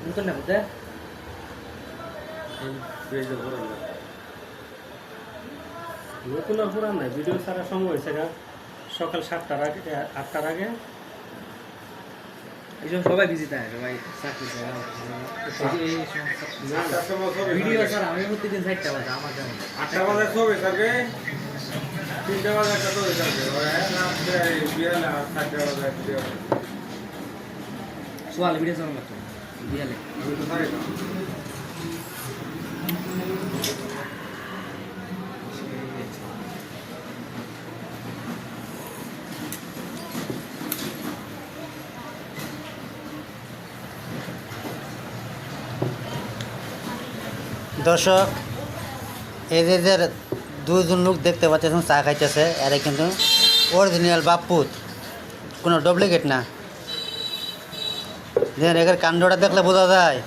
নতুন না বুঝতে নতুন আর পুরান নাই, ভিডিও ছাড়ার সময় হয়েছে সকাল 7টার আগে 8টার আগে। এইসব সবাই বিজি থাকে, সবাই চাকরি ভিডিও স্যার আমি প্রতিদিন 4টা বাজে আমার যেমন 8টা বাজে সবে থাকে, 3টা বাজে একটা তো থাকে, রাত্রে বিয়ালে আর 4টা বাজে একটা সোয়াল ভিডিও চালানো লাগতো বিয়ালে। আমি তো থাকে না। দর্শক, এই যে দুজন লোক দেখতে পাচ্ছেন চা খাইতেছে, এরা কিন্তু অরিজিনাল বাপুত, কোনো ডুপ্লিকেট না। দেখেন এর কাণ্ডটা দেখলে বোঝা যায়।